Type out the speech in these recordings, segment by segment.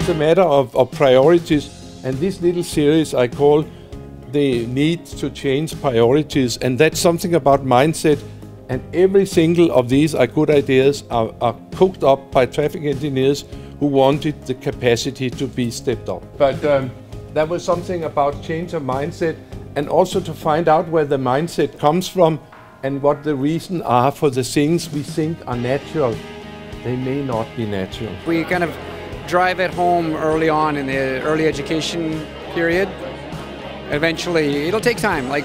it's a matter of priorities, and this little series I call the need to change priorities, and that's something about mindset, and every single of these are good ideas are cooked up by traffic engineers who wanted the capacity to be stepped up. But that was something about change of mindset, and also to find out where the mindset comes from and what the reasons are for the things we think are natural. They may not be natural. We kind of drive it home early on in the early education period. Eventually, it'll take time. Like,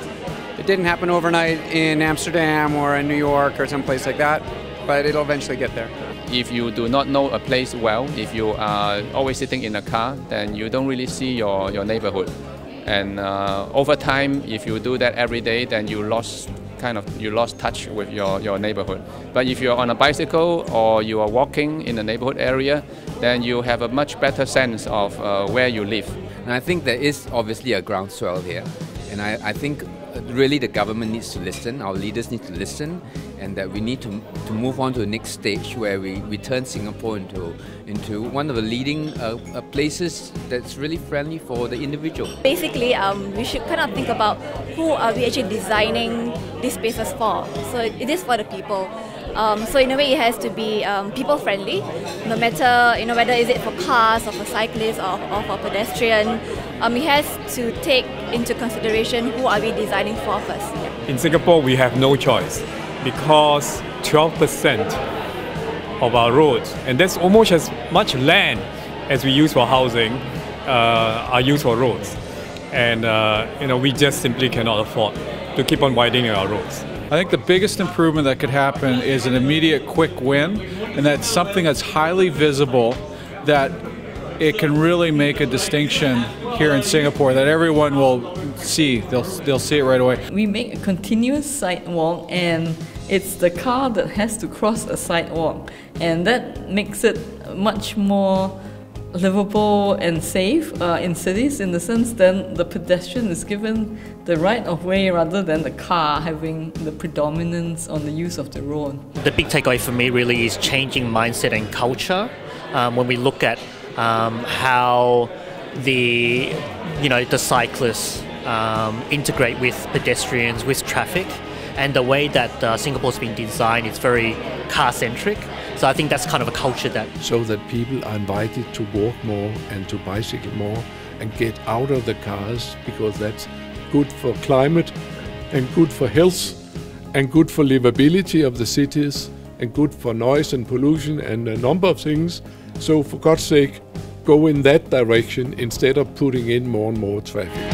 it didn't happen overnight in Amsterdam or in New York or someplace like that, but it'll eventually get there. If you do not know a place well, if you are always sitting in a car, then you don't really see your neighborhood. And over time, if you do that every day, then you lost touch with your neighborhood. But if you're on a bicycle or you are walking in the neighborhood area, then you have a much better sense of where you live. And I think there is obviously a groundswell here. And I think really the government needs to listen, our leaders need to listen, and that we need to move on to the next stage where we turn Singapore into one of the leading places that's really friendly for the individual. Basically, we should kind of think about who are we actually designing these spaces for. So it is for the people. So in a way, it has to be people-friendly, no matter whether is it for cars or for cyclists or for pedestrian. It has to take into consideration who are we designing for first. In Singapore, we have no choice because 12% of our roads, and that's almost as much land as we use for housing, are used for roads. And we just simply cannot afford to keep on widening our roads. I think the biggest improvement that could happen is an immediate quick win, and that's something that's highly visible, that it can really make a distinction here in Singapore that everyone will see. They'll see it right away. We make a continuous sidewalk, and it's the car that has to cross a sidewalk, and that makes it much more livable and safe in cities, in the sense that the pedestrian is given the right of way rather than the car having the predominance on the use of the road. The big takeaway for me really is changing mindset and culture. When we look at how the cyclists integrate with pedestrians, with traffic, and the way that Singapore's been designed is very car-centric. So I think that's kind of a culture so that people are invited to walk more and to bicycle more and get out of the cars, because that's good for climate and good for health and good for livability of the cities and good for noise and pollution and a number of things. So for God's sake, go in that direction instead of putting in more and more traffic.